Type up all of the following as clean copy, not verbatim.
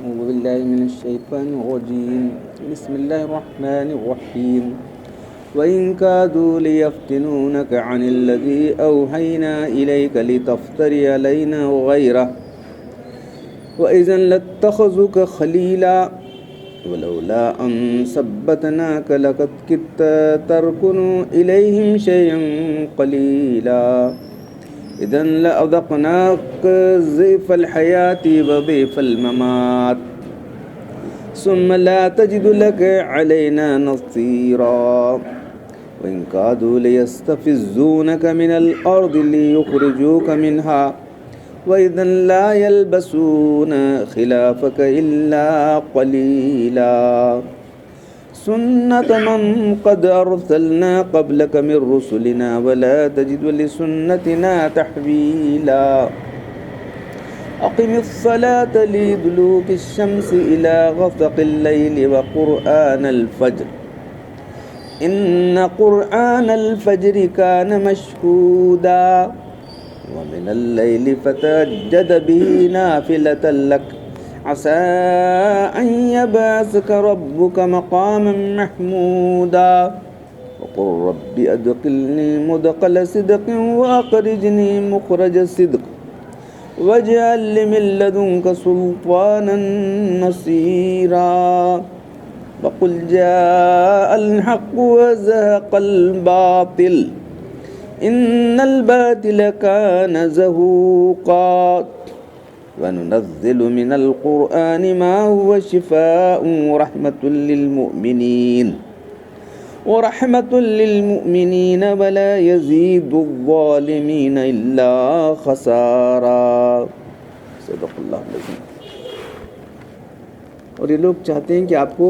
أعوذ بالله من الشيطان الرجيم. بسم الله الرحمن الرحيم. وإن كادوا ليفتنونك عن الذي أوحينا إليك لتفتري علينا غيره وإذا لاتخذوك خليلا ولولا أن ثبتناك لقد كدت تركن إليهم شيئا قليلا إذا لأذقناك ضيف الحياة وضيف الممات ثم لا تجد لك علينا نصيرا وإن كادوا ليستفزونك من الأرض ليخرجوك منها وإذا لا يلبسون خلافك إلا قليلا سنة من قد أرسلنا قبلك من رسلنا ولا تجد لسنتنا تحويلا أقم الصلاة لدلوك الشمس إلى غسق الليل وقرآن الفجر إن قرآن الفجر كان مشهودا ومن الليل فتهجد به نافلة لك عسى أن يبعثك ربك مقاما محمودا وقل رب أدخلني مدخل صدق وأخرجني مخرج صدق واجعل لي من لدنك سلطانا نصيرا وقل جاء الحق وزهق الباطل إن الباطل كان زهوقا وننزل من القرآن ما هو شفاء ورحمة للمؤمنين ولا يزيد الظالمين إلا خسارا. صدق اللہ العظیم. اور یہ لوگ چاہتے ہیں کہ آپ کو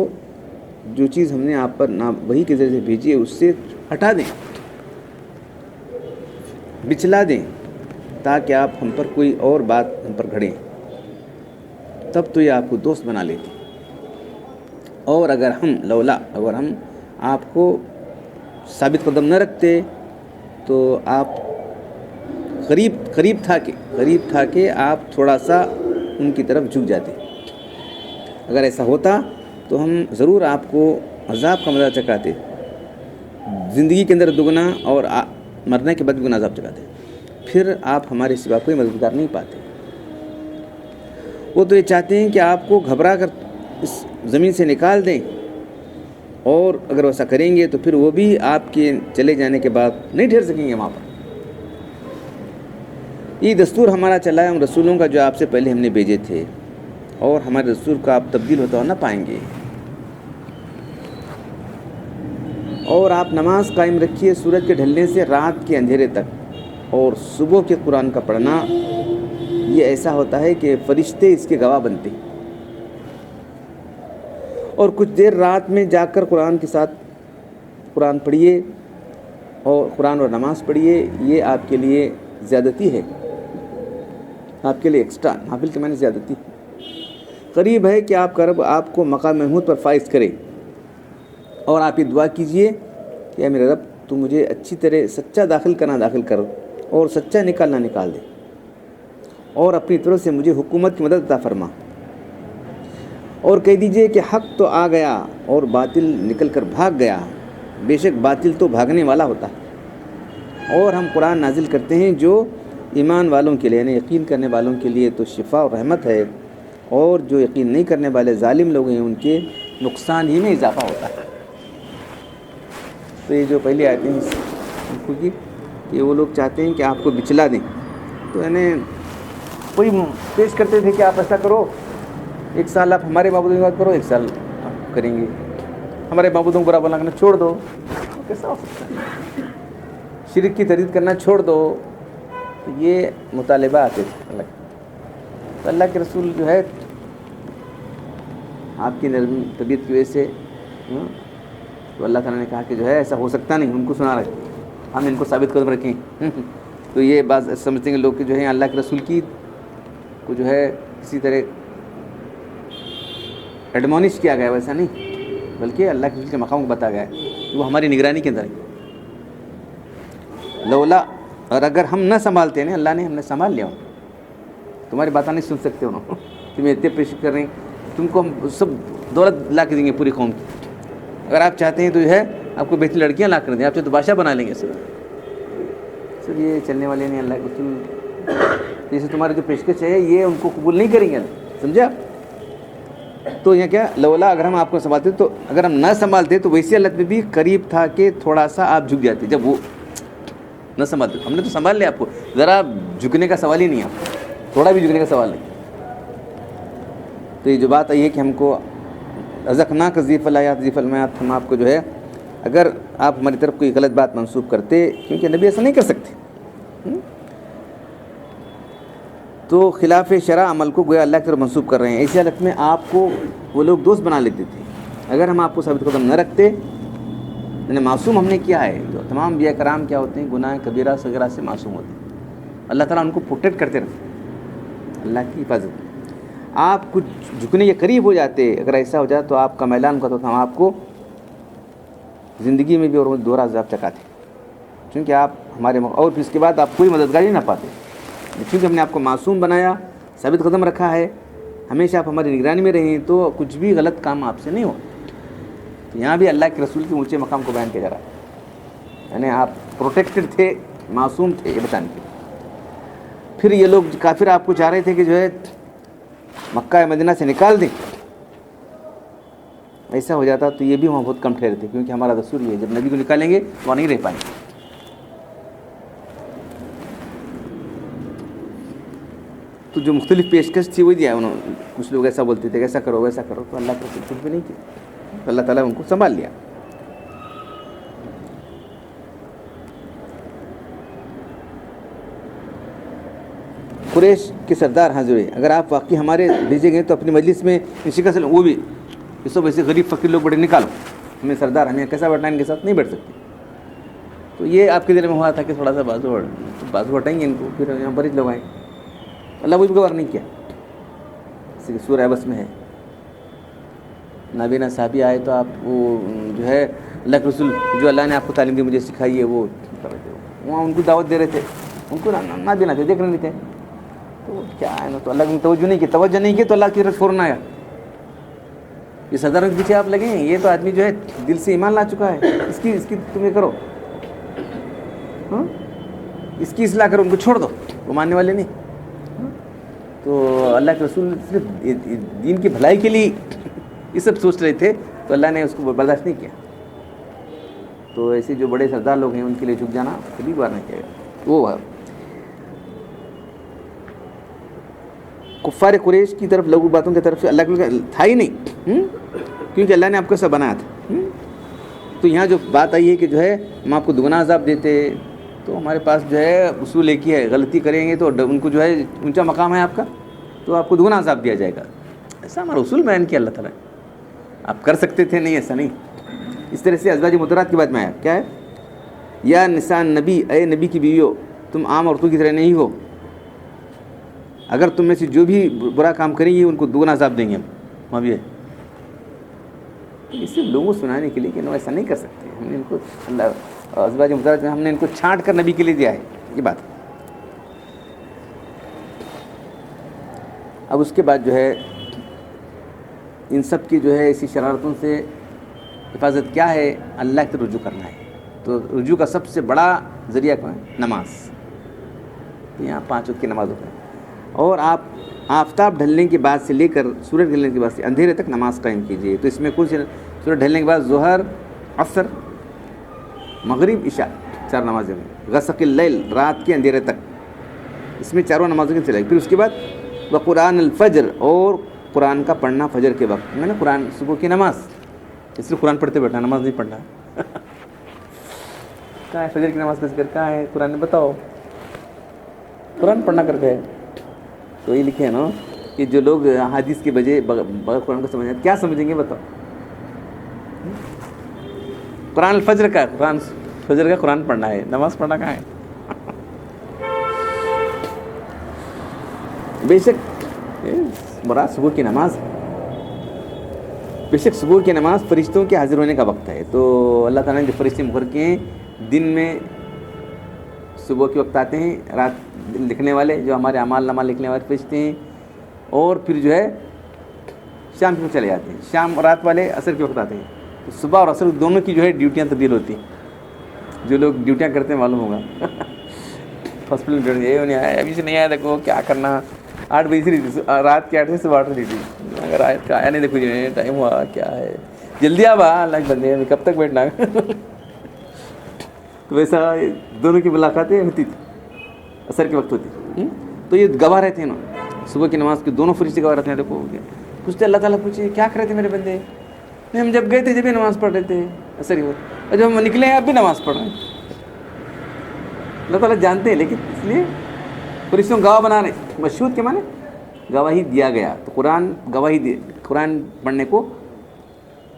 جو چیز ہم نے آپ پر وحی کے ذریعے سے بھیجی ہے اس سے ہٹا دیں، بچلا دیں، تاکہ آپ ہم پر کوئی اور بات ہم پر گھڑیں، تب تو یہ آپ کو دوست بنا لیتے. اور اگر ہم آپ کو ثابت قدم نہ رکھتے تو آپ قریب تھا کہ آپ تھوڑا سا ان کی طرف جھک جاتے. اگر ایسا ہوتا تو ہم ضرور آپ کو عذاب کا مزہ چکھاتے، زندگی کے اندر دگنا اور مرنے کے بعد دگنا عذاب چکھاتے. پھر آپ ہمارے سوا کوئی مددگار نہیں پاتے. وہ تو یہ چاہتے ہیں کہ آپ کو گھبرا کر اس زمین سے نکال دیں، اور اگر ویسا کریں گے تو پھر وہ بھی آپ کے چلے جانے کے بعد نہیں ٹھہر سکیں گے وہاں پر. یہ دستور ہمارا چلا ہے ان رسولوں کا جو آپ سے پہلے ہم نے بھیجے تھے، اور ہمارے دستور کا آپ تبدیل ہوتا ہو نہ پائیں گے. اور آپ نماز قائم رکھیے سورج کے ڈھلنے سے رات کے اندھیرے تک، اور صبح کے قرآن کا پڑھنا یہ ایسا ہوتا ہے کہ فرشتے اس کے گواہ بنتے ہیں. اور کچھ دیر رات میں جا کر قرآن کے ساتھ قرآن پڑھیے اور قرآن اور نماز پڑھیے. یہ آپ کے لیے زیادتی ہے، آپ کے لیے ایکسٹرا نافل کے معنی زیادتی. قریب ہے کہ آپ کا رب آپ کو مقام محمود پر فائز کرے، اور آپ یہ دعا کیجئے کہ اے میرے رب تو مجھے اچھی طرح سچا داخل کر اور سچا نکال دے، اور اپنی طرف سے مجھے حکومت کی مدد عطا فرما. اور کہہ دیجئے کہ حق تو آ گیا اور باطل نکل کر بھاگ گیا. بے شک باطل تو بھاگنے والا ہوتا ہے. اور ہم قرآن نازل کرتے ہیں جو ایمان والوں کے لیے یعنی یقین کرنے والوں کے لیے تو شفا اور رحمت ہے، اور جو یقین نہیں کرنے والے ظالم لوگ ہیں ان کے نقصان ہی میں اضافہ ہوتا ہے. تو یہ جو پہلی آیتیں ہیں کہ وہ لوگ چاہتے ہیں کہ آپ کو بچلا دیں. تو یعنی کوئی پیش کرتے تھے کہ آپ ایسا کرو، 1 سال آپ ہمارے معبودوں کی بات کرو، 1 سال آپ کریں گے ہمارے معبودوں کو برا بلا کرنا چھوڑ دو. کیسا ہو سکتا ہے؟ شرک کی تردید کرنا چھوڑ دو. تو یہ مطالبہ آتے تھے تو اللہ کے رسول جو ہے آپ کی نرم طبیعت کی وجہ سے تو اللہ تعالیٰ نے کہا کہ جو ہے ایسا ہو سکتا نہیں، ان کو سنا رہے ہم ان کو ثابت قدم رکھیں. تو یہ بات سمجھتے ہیں لوگ کہ جو ہے اللہ کے رسول کی کو جو ہے کسی طرح ایڈمونش کیا گیا، ویسا نہیں، بلکہ اللہ کے رسول کے مقام کو بتایا گیا ہے وہ ہماری نگرانی کے اندر ہے. لولا، اور اگر ہم نہ سنبھالتے ہیں اللہ نے ہم نے سنبھال لیا، تمہاری باتیں نہیں سن سکتے انہوں تمہیں اتنے پیش کر رہے ہیں تم کو ہم سب دولت لا کے دیں گے پوری قوم کی. اگر آپ چاہتے ہیں تو جو ہے آپ کو بہترین لڑکیاں لا کر دیں, آپ چاہتے تو بادشاہ بنا لیں گے. سر یہ چلنے والے نہیں اللہ کے رسول. جیسے تمہاری جو پیشکش ہے یہ ان کو قبول نہیں کریں گے, سمجھا. تو یہ کیا لولا اگر ہم آپ کو سنبھالتے تو اگر ہم نہ سنبھالتے تو ویسے اللہ میں بھی قریب تھا کہ تھوڑا سا آپ جھک جاتے. جب وہ نہ سنبھالتے, ہم نے تو سنبھال لیا آپ کو, ذرا جھکنے کا سوال ہی نہیں, آپ تھوڑا بھی جھکنے کا سوال نہیں. تو یہ جو بات آئی ہے کہ ہم کو رزقنا کا ذیف الحیات ذیف المیات, ہم آپ کو جو ہے اگر آپ ہماری طرف کوئی غلط بات منسوب کرتے, کیونکہ نبی ایسا نہیں کر سکتے, تو خلاف شرع عمل کو گویا اللہ کی طرف منسوب کر رہے ہیں. ایسی حالت میں آپ کو وہ لوگ دوست بنا لیتے تھے. اگر ہم آپ کو ثابت قدم نہ رکھتے, یعنی معصوم ہم نے کیا ہے, جو تمام انبیاء کرام کیا ہوتے ہیں گناہ کبیرہ صغیرہ سے معصوم ہوتے ہیں. اللہ تعالیٰ ان کو پروٹیکٹ کرتے رہتے, اللہ کی حفاظت. آپ کچھ جھکنے کے قریب ہو جاتے, اگر ایسا ہو جاتا تو آپ کا میلان کا تو ہم آپ کو زندگی میں بھی اور دوہرا عذاب چکاتے, کیونکہ آپ ہمارے اور پھر اس کے بعد آپ کوئی مددگاری نہ پاتے, کیونکہ ہم نے آپ کو معصوم بنایا, ثابت قدم رکھا ہے, ہمیشہ آپ ہماری نگرانی میں رہیں, تو کچھ بھی غلط کام آپ سے نہیں ہو. تو یہاں بھی اللہ کے رسول کے اونچے مقام کو بیان کیا جا رہا ہے, یعنی آپ پروٹیکٹڈ تھے, معصوم تھے, یہ بتانے کے. پھر یہ لوگ کافر آپ کو چاہ رہے تھے کہ جو ہے مکہ مدینہ سے نکال دیں. ایسا ہو جاتا تو یہ بھی وہاں بہت کم ٹھہرتے, کیونکہ ہمارا دستور یہ ہے جب نبی کو نکالیں گے وہاں نہیں رہ پائیں گے. تو جو مختلف پیشکش تھی وہ دیا انہوں نے. کچھ لوگ ایسا بولتے تھے کہ ایسا کرو ویسا کرو, تو اللہ کے کچھ بھی نہیں کیا, تو اللہ تعالیٰ ان کو سنبھال لیا. قریش کے سردار حاضر ہوئے. اگر آپ واقعی ہمارے بھیجے گئے تو اپنی مجلس میں شکست وہ بھی یہ سب ایسے غریب فقیر لوگ بڑے نکالو, ہمیں سردار ہمیں کیسا بیٹھنا, ان کے ساتھ نہیں بیٹھ سکتے. تو یہ آپ کے دل میں ہوا تھا کہ تھوڑا سا بازو ہٹائیں گے ان کو, پھر یہاں پر لوگ آئیں. اللہ وہ گوار نہیں کیا. جیسے کہ سورہ عبس میں ہے, نابینا صحابی آئے تو آپ وہ جو ہے اللہ کے رسول جو اللہ نے آپ کو تعلیم دی مجھے سکھائی ہے وہ کر رہے تھے, وہاں ان کو دعوت دے رہے تھے, ان کو نابینا تھے, دیکھ رہے نہیں تھے. تو کیا ہے نا, تو اللہ نے توجہ نہیں کی تو اللہ کی طرف فوراً آیا. یہ صدر کے پیچھے آپ لگیں, یہ تو آدمی جو ہے دل سے ایمان لا چکا ہے, اس کی تمہیں کرو, اس کی اصلاح کرو, ان کو چھوڑ دو, وہ ماننے والے نہیں. تو اللہ کے رسول صرف دین کی بھلائی کے لیے یہ سب سوچ رہے تھے, تو اللہ نے اس کو برداشت نہیں کیا. تو ایسے جو بڑے سردار لوگ ہیں ان کے لیے جھک جانا کبھی بار نہیں کیا. وہ کفار قریش کی طرف لغو باتوں کی طرف سے اللہ کے تھا ہی نہیں, کیونکہ اللہ نے آپ کو ایسا بنایا تھا. تو یہاں جو بات آئی ہے کہ جو ہے ہم آپ کو دگنا عذاب دیتے, تو ہمارے پاس جو ہے اصول ایک ہی ہے, غلطی کریں گے تو ان کو جو ہے اونچا مقام ہے آپ کا, تو آپ کو دگنا عذاب دیا جائے گا. ایسا ہمارا اصول بیان کیا اللہ تعالیٰ نے. آپ کر سکتے تھے, نہیں ایسا نہیں. اس طرح سے ازواج مطہرات کی بات میں آیا, کیا ہے, یا نساء نبی, اے نبی کی بیویوں تم عام عورتوں کی طرح نہیں ہو, اگر تم میں سے جو بھی برا کام کریں گے ان کو دگنا عذاب دیں گے ہم. وہاں بھی ہے اس سے لوگوں سنانے کے لیے کہ نو ایسا نہیں کر سکتے. ہم نے ان کو اللہ ازواج مطہرات میں ہم نے ان کو چھانٹ کر نبی کے لیے دیا ہے, یہ بات. اب اس کے بعد جو ہے ان سب کی جو ہے ایسی شرارتوں سے حفاظت کیا ہے, اللہ کی طرف رجوع کرنا ہے. تو رجوع کا سب سے بڑا ذریعہ کیا ہے, نماز. یہاں 5 وقت کی نماز ہوتا ہے, اور آپ آفتاب ڈھلنے کے بعد سے لے کر سورج ڈھلنے کے بعد سے اندھیرے تک نماز قائم کیجیے. تو اس میں کل سورج ڈھلنے کے بعد ظہر, عصر, مغرب, عشاء, 4 نمازیں ہیں. غسق اللیل, رات کے اندھیرے تک, اس میں 4 نمازوں کی چلائے. پھر اس کے بعد وقرآن الفجر, اور قرآن کا پڑھنا فجر کے وقت میں نا, قرآن صبح کی نماز, اس لیے قرآن پڑھتے بیٹھنا, نماز نہیں پڑھنا. کہاں ہے فجر کی نماز کا ذکر, کہاں ہے قرآن نے بتاؤ, قرآن پڑھنا کر کے. تو یہ لکھے ہیں نا کہ جو لوگ حدیث کے بجائے بغیر قرآن کو سمجھیں, کیا سمجھیں گے بتاؤ. قرآن الفجر کا, قرآن فجر کا قرآن پڑھنا ہے, نماز پڑھنا کہاں ہے. بے شک مراد صبح کی نماز, بے شک صبح کی نماز فرشتوں کے حاضر ہونے کا وقت ہے. تو اللہ تعالیٰ نے جو فرشتے مقرر کیے ہیں, دن میں صبح کے وقت آتے ہیں, رات لکھنے والے جو ہمارے اعمال نامہ لکھنے والے فرشتے ہیں, اور پھر جو ہے شام کے وقت چلے جاتے ہیں، شام اور رات والے عصر کے وقت آتے ہیں. تو صبح اور عصر دونوں کی جو ہے ڈیوٹیاں تبدیل ہوتی ہیں. جو لوگ ڈیوٹیاں کرتے ہیں معلوم ہوگا. ہاسپٹل میں ڈیوٹی یہ نہیں آیا، ابھی سے نہیں آیا، دیکھو کیا کرنا. 8 بجے سے رہی تھی، رات کے 8 بجے سے 8 رہی تھی. اگر آیا نہیں، دیکھو جی ٹائم ہوا کیا ہے، جلدی آ با اللہ کے بندے، کب تک بیٹھنا. تو ویسا دونوں کی ملاقاتیں ہوتی تھی، عصر کے وقت ہوتی. تو یہ گواہ رہتے ہیں نا، صبح کی نماز کے دونوں فرشتے گواہ رہتے ہیں. دیکھو پوچھتے اللہ تعالیٰ پوچھے کیا کر رہے تھے میرے بندے؟ نہیں ہم جب گئے تھے جب بھی نماز پڑھ رہے تھے عصر کے وقت، اور جب ہم نکلے ہیں اب بھی نماز پڑھ رہے ہیں. اللہ تعالیٰ جانتے ہیں، لیکن اس لیے فرشتوں گواہ بنا رہے. مشہود کے معنی گواہی دیا گیا. تو قرآن گواہی دی، قرآن پڑھنے کو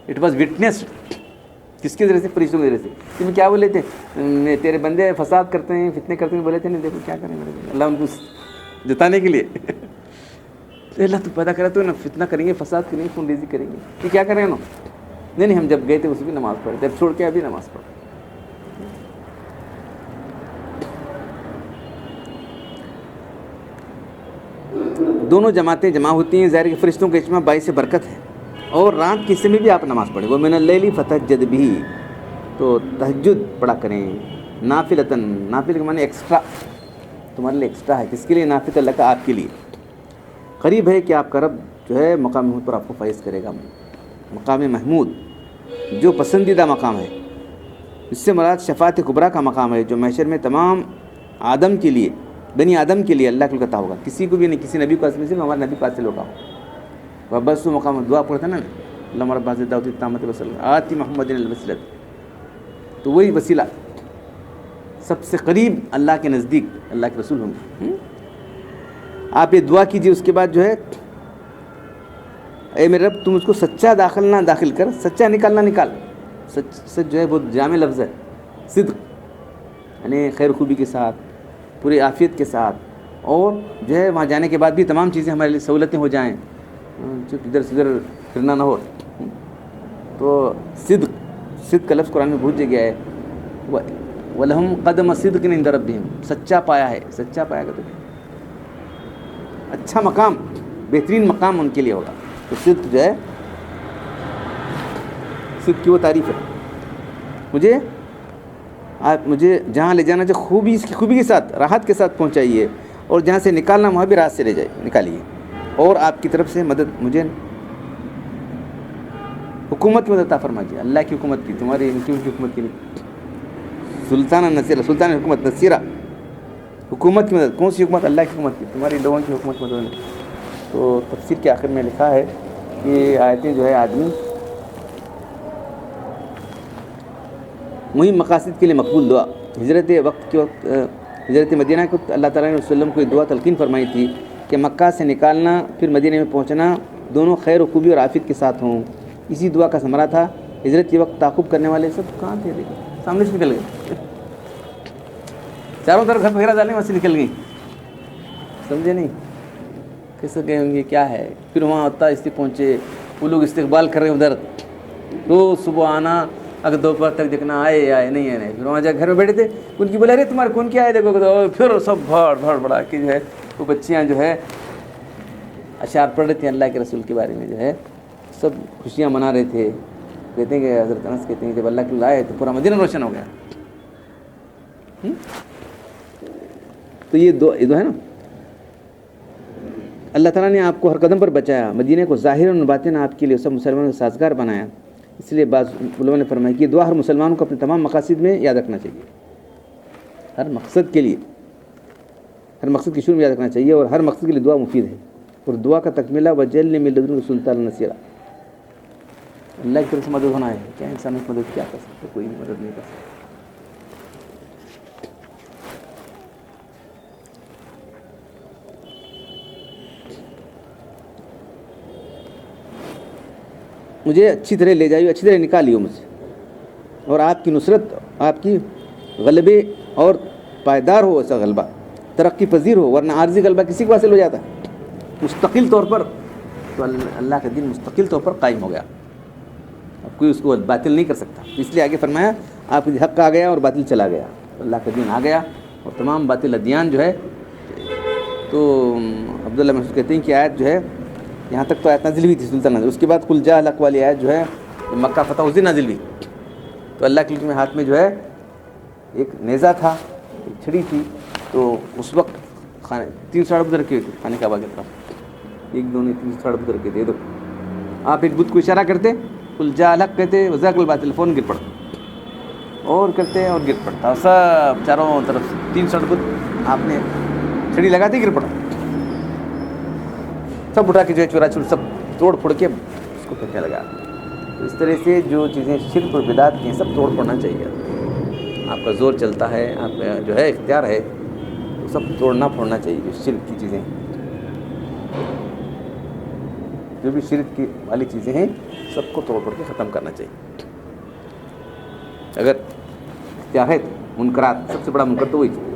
اٹ واز وٹنسڈ. کس کے ذریعے سے؟ فرشتوں کے ذریعے سے. تم کیا بولے تھے؟ تیرے بندے فساد کرتے ہیں، فتنے کرتے ہیں. بولے تھے نہیں دیکھو کیا کریں میرے بندے. اللہ ان کو جتانے کے لیے اللہ تو پیدا کرا تو نا فتنہ کریں گے، فساد کریں گے، خون ریزی کریں گے. یہ کیا کریں نا؟ نہیں ہم جب گئے تھے اس بھی نماز پڑھے تھے، اب چھوڑ کے ابھی نماز پڑھ. دونوں جماعتیں جمع ہوتی ہیں. ظاہر کہ فرشتوں کا اجتماع باعث برکت ہے. اور رات کے حصے میں بھی آپ نماز پڑھیں. وہ من اللیل فتہجد بھی، تو تہجد پڑھا کریں. نافلتاً، نافل کے معنی ایکسٹرا، تمہارے لیے ایکسٹرا ہے. کس کے لیے؟ نافلۃ اللہ کا، آپ کے لیے. قریب ہے کہ آپ کا رب جو ہے مقام محمود پر آپ کو فائز کرے گا. مقام محمود جو پسندیدہ مقام ہے، اس سے مراد شفاعت کبریٰ کا مقام ہے، جو محشر میں تمام آدم کے لیے، بنی آدم کے لیے اللہ کے عطا ہوگا. کسی کو بھی نہیں، کسی نبی کو میں صرف ہمارے نبی پاس سے لوٹا ہو. بس وہ مقام دعا پڑھتا نا، اللہم رب هذه الدعوة التامة والصلاة آت محمد الوسیلۃ. تو وہی وسیلہ سب سے قریب اللہ کے نزدیک اللہ کے رسول ہوں گے. آپ یہ دعا کیجئے. اس کے بعد جو ہے اے میرے رب تم اس کو سچا داخل نہ داخل کر، سچا نکال نہ نکال. سچ جو ہے بہت جامع لفظ ہے. صدق یعنی خیر خوبی کے ساتھ، پوری عافیت کے ساتھ، اور جو ہے وہاں جانے کے بعد بھی تمام چیزیں ہمارے لیے سہولتیں ہو جائیں، ادھر سے ادھر پھرنا نہ ہو. تو صدق کا لفظ قرآن میں بہت جگہ ہے. وَلَهُمْ قَدَمَ صِدْقٍ عِنْدَ رَبِّهِمْ، سچا پایا ہے. سچا پایا گا تو اچھا مقام، بہترین مقام ان کے لیے ہوگا. تو صدق جو ہے، صدق کی وہ تعریف ہے. مجھے جہاں لے جانا چاہے خوبی، اس کی خوبی کے ساتھ، راحت کے ساتھ پہنچائیے، اور جہاں سے نکالنا وہاں بھی راحت سے لے جائے، نکالیے. اور آپ کی طرف سے مدد، مجھے حکومت میں عطا فرمائیے. اللہ کی حکومت کی، تمہاری ان کی حکومت کی نہیں. سلطان النصیرہ، سلطان حکومت نصیرہ، حکومت کی مدد. کون سی حکومت؟ اللہ کی حکومت کی، تمہاری لوگوں کی حکومت کی مدد نہیں. تو تفسیر کے آخر میں لکھا ہے کہ آیتیں جو ہے آدمی مہم مقاصد کے لیے مقبول دعا. ہجرت وقت کے وقت، ہجرت مدینہ کے وقت اللہ تعالیٰ نے رسول اللہ کو یہ دعا تلقین فرمائی تھی کہ مکہ سے نکالنا پھر مدینہ میں پہنچنا دونوں خیر و خوبی اور عافیت کے ساتھ ہوں. اسی دعا کا ثمرہ تھا. ہجرت کے وقت تعاقب کرنے والے سب کہاں تھے؟ دیکھیں سامنے سے نکل گئے، چاروں طرف گھر پھیرا ڈالیں، وہاں سے نکل گئی. سمجھے نہیں؟ کیسے گئے ہوں گے، کیا ہے. پھر وہاں اس سے پہنچے، وہ لوگ استقبال کر رہے ہیں ادھر. روز صبح آنا، اگر دوپہر تک دیکھنا آئے نہیں آئے. پھر وہاں جا گھر میں بیٹھے تھے، ان کی بولے ارے تمہارے کون کیا ہے دیکھو. پھر سب بھاڑ بڑا کہ جو ہے وہ بچیاں جو ہے اشعار پڑھ رہے تھے اللہ کے رسول کے بارے میں، جو ہے سب خوشیاں منا رہے تھے. کہتے ہیں کہ حضرت انس کہتے ہیں جب اللہ کے لائے تو پورا مدینہ روشن ہو گیا. تو یہ دو ہے نا، اللہ تعالیٰ نے آپ کو ہر قدم پر بچایا، مدینہ کو ظاہر و باطن آپ کے لیے سب مسلمانوں کا سازگار بنایا. اس لیے بعض علماء نے فرمایا کہ یہ دعا ہر مسلمان کو اپنے تمام مقاصد میں یاد رکھنا چاہیے. ہر مقصد کے لیے، ہر مقصد کے شروع میں یاد رکھنا چاہیے، اور ہر مقصد کے لیے دعا مفید ہے. اور دعا کا تکملہ وجعلنی من لدنک سلطانا نصیرا. اللہ کی طرف سے مدد ہونا ہے. کیا انسان کی مدد کیا کر سکتا؟ کوئی مدد نہیں کر سکتا. مجھے اچھی طرح لے جائیے، اچھی طرح نکالیے مجھ سے، اور آپ کی نصرت، آپ کی غلبے اور پائیدار ہو، ایسا غلبہ ترقی پذیر ہو. ورنہ عارضی غلبہ کسی کو حاصل ہو جاتا ہے مستقل طور پر، تو اللہ کا دین مستقل طور پر قائم ہو گیا. اب کوئی اس کو باطل نہیں کر سکتا. اس لیے آگے فرمایا آپ کی حق آ گیا اور باطل چلا گیا. اللہ کا دین آ گیا اور تمام باطل ادیان جو ہے. تو عبداللہ مسعود کہتے ہیں کہ آیت جو ہے یہاں تک تو آیت نازل ہوئی تھی سلطان نازل. اس کے بعد قل جاء الحق والی آیت جو ہے مکہ فتح اس دن نازل ہوئی. تو اللہ کے ہاتھ میں جو ہے ایک نیزہ تھا, ایک چھڑی تھی. تو اس وقت 3 ساڑھ بت رکھے ہوئے تھے خانے کعبہ کی طرف, 1 2 نہیں 3 ساڑھ بت رکھے تھے. تو آپ ایک بت کو اشارہ کرتے, قل جاء الحق کہتے, وذاق الباطل, فون گر پڑتا, اور کرتے اور گر پڑتا, اور سب چاروں طرف سے 3 ساڑھ بت آپ نے چھڑی لگاتے گر پڑا. سب اٹھا کے جو ہے چورا چور سب توڑ پھوڑ کے اس کو پھینکنے لگا. تو اس طرح سے جو چیزیں شرک اور بدعت کی ہیں سب توڑ پھوڑنا چاہیے. آپ کا زور چلتا ہے, آپ کا جو ہے اختیار ہے, وہ سب توڑنا پھوڑنا چاہیے. جو شرک کی چیزیں, جو بھی شرک کی والی چیزیں ہیں سب کو توڑ پھوڑ کے ختم کرنا چاہیے. اگر اختیار ہے تو منکرات, سب سے بڑا منکر تو وہی چیز.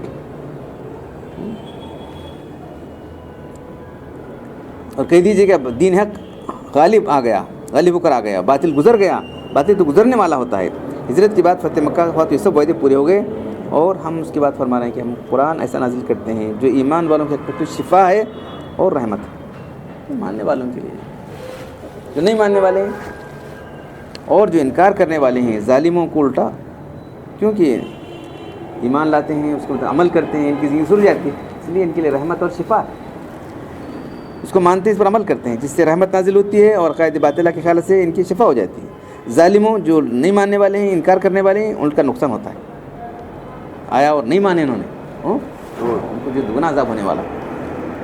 اور کہہ دیجیے کہ دین حق غالب آ گیا, غالب ہو کر آ گیا, باطل گزر گیا. باطل تو گزرنے والا ہوتا ہے. ہجرت کے بعد فتح مکہ ہوا تو یہ سب وعدے پورے ہو گئے. اور ہم اس کے بعد فرما رہے ہیں کہ ہم قرآن ایسا نازل کرتے ہیں جو ایمان والوں کے حق میں شفا ہے اور رحمت ہے. ماننے والوں کے لیے, جو نہیں ماننے والے ہیں اور جو انکار کرنے والے ہیں ظالموں کو الٹا, کیونکہ ایمان لاتے ہیں اس کو عمل کرتے ہیں, ان کی زندگی سر جاتی ہے, اس لیے ان کے لیے رحمت اور شفا ہے. اس کو مانتے ہیں, اس پر عمل کرتے ہیں, جس سے رحمت نازل ہوتی ہے اور قائد باطلہ کے خیال سے ان کی شفا ہو جاتی ہے. ظالموں جو نہیں ماننے والے ہیں, انکار کرنے والے ہیں, ان کا نقصان ہوتا ہے. آیا اور نہیں مانے انہوں نے, تو ان کو جو دگنا عذاب ہونے والا,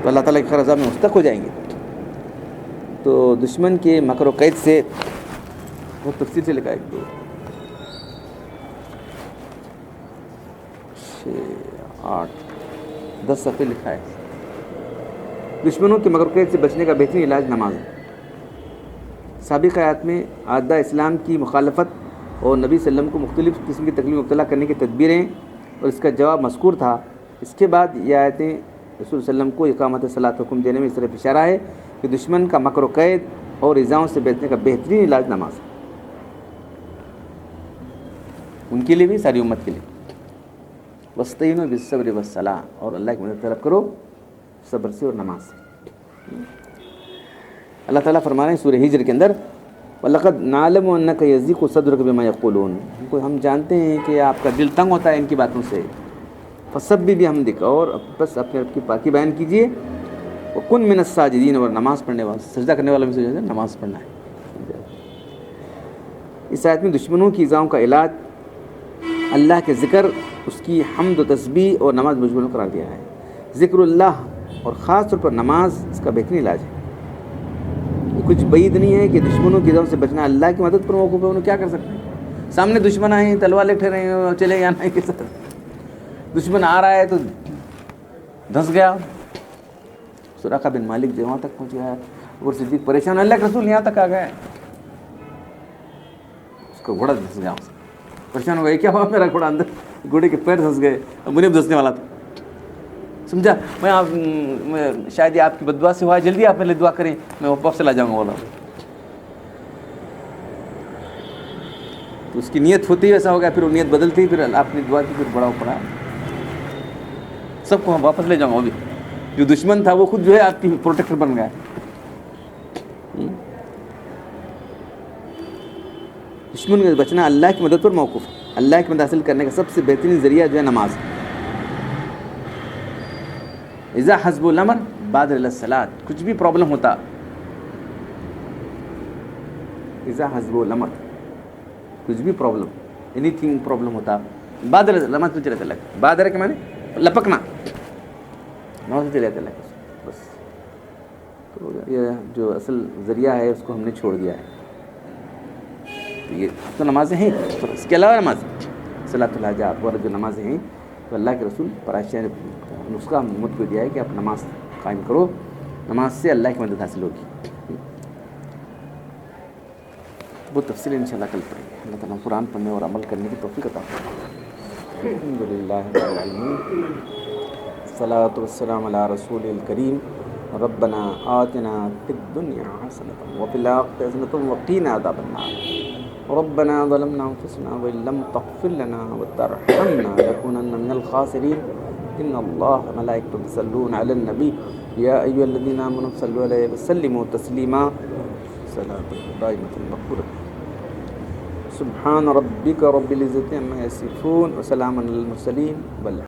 تو اللہ تعالیٰ کے خیر عذاب میں مستحق ہو جائیں گے. تو دشمن کے مکر و قید سے بہت تفصیل سے لکھا ہے, 2 6 8 10 صفحے لکھا ہے. دشمنوں کے مکر و قید سے بچنے کا بہترین علاج نماز ہے. سابق آیات میں اعداء اسلام کی مخالفت اور نبی صلی اللہ علیہ وسلم کو مختلف قسم کی تکلیف میں مبتلا کرنے کی تدبیریں اور اس کا جواب مذکور تھا. اس کے بعد یہ آیتیں رسول صلی اللہ علیہ وسلم کو اقامت صلاۃ حکم دینے میں اس طرح اشارہ ہے کہ دشمن کا مکر و قید اور ایذاؤں سے بچنے کا بہترین علاج نماز ہے. ان کے لیے بھی, ساری امت کے لیے. وَاسْتَعِينُوا بِالصَّبْرِ وَالصَّلَاةِ, اور اللہ کی مدد طلب کرو صبر سے اور نماز سے. اللہ تعالیٰ فرما رہے ہیں سورہ ہجر کے اندر, وَلَقَدْ نَعْلَمُ أَنَّكَ يَضِيقُ صَدْرُكَ بِمَا يَقُولُونَ, ہم جانتے ہیں کہ آپ کا دل تنگ ہوتا ہے ان کی باتوں سے. فَسَبِّحْ بِحَمْدِكَ, اور بس اپنے رب کی پاکی بیان کیجیے. وَكُن مِّنَ السَّاجِدِينَ, اور نماز پڑھنے والے, سجدہ کرنے والوں میں سے جو ہے نماز پڑھنا ہے. اس آیت میں دشمنوں کی ایذاؤں کا علاج اللہ کے ذکر, اس کی حمد و تسبیح اور نماز مجبوروں قرار دیا ہے. ذکر اللہ اور خاص طور پر نماز اس کا بہترین علاج ہے. کچھ بعید نہیں ہے کہ دشمنوں کی ایذاؤں سے بچنا اللہ کی مدد پر موقوف ہے. انہوں کیا کر سکتے ہیں؟ سامنے دشمن آئے ہیں, تلوار لے رہے ہیں, چلے جانا ہے کے ساتھ. دشمن آ رہا ہے تو دھنس گیا. سراقہ بن مالک جو وہاں تک پہنچ گیا, اور صدیق پریشان, اللہ کے رسول یہاں تک آ گئے, اس کا گھوڑا دھنس گیا. پریشان ہو گئے, کیا ہوا میرا گھوڑا, اندر گھوڑے کے پیر دھنس گئے, مجھے بھی دھنسنے والا تھا. سمجھا, میں شاید یہ آپ کی بددعا سے ہوا ہے, جلدی آپ میرے لیے دعا کریں, میں واپس چلا جاؤں گا. بولا تو اس کی نیت ہوتی ہے, ایسا ہو گیا, پھر وہ نیت بدلتی, پھر آپ نے دعا کی, پھر بڑا پڑا, سب کو ہم واپس لے جاؤں گا. ابھی جو دشمن تھا وہ خود جو ہے آپ کی پروٹیکٹر بن گیا. دشمن سے بچنا اللہ کی مدد پر موقوف ہے. اللہ کی مدد حاصل کرنے کا سب سے بہترین ذریعہ جو ہے نماز. اذا حزب الامر بادر الی الصلاۃ, کچھ بھی پرابلم ہوتا, اذا حزب الامر, کچھ بھی پرابلم, اینی تھنگ پرابلم ہوتا, بادر نماز پہ چلے چلا. بادر کے معنی لپکنا, نماز پہ چلے چلا. بس تو یہ جو اصل ذریعہ ہے اس کو ہم نے چھوڑ دیا ہے. تو یہ تو نمازیں ہیں, اس کے علاوہ نماز صلاۃ الحاجات اور جو نمازیں ہیں, تو اللہ کے رسول پراشہ نے نسخہ امت کو دیا ہے کہ آپ نماز قائم کرو, نماز سے اللہ کی مدد حاصل ہوگی. وہ تفصیل انشاءاللہ کل پڑھیں گے. اللہ تعالیٰ قرآن پڑھنے اور عمل کرنے کی توفیق عطا فرمائے. الحمدللہ رب العالمین, الصلاۃ والسلام علی رسول الکریم. ربنا آتنا فی الدنیا حسنۃ وفی الآخرۃ حسنۃ وقنا عذاب النار. ربنا ظلمنا انفسنا وان لم تغفر لنا وترحمنا لنكونن من الخاسرین. ان اللہ ملائکۃ یصلون علی النبی یا ایھا الذین آمنوا صلوا علیہ وسلموا تسلیما صلاۃ دائمۃ مقبولۃ سبحان ربک رب العزۃ عما یصفون وسلام علی المرسلین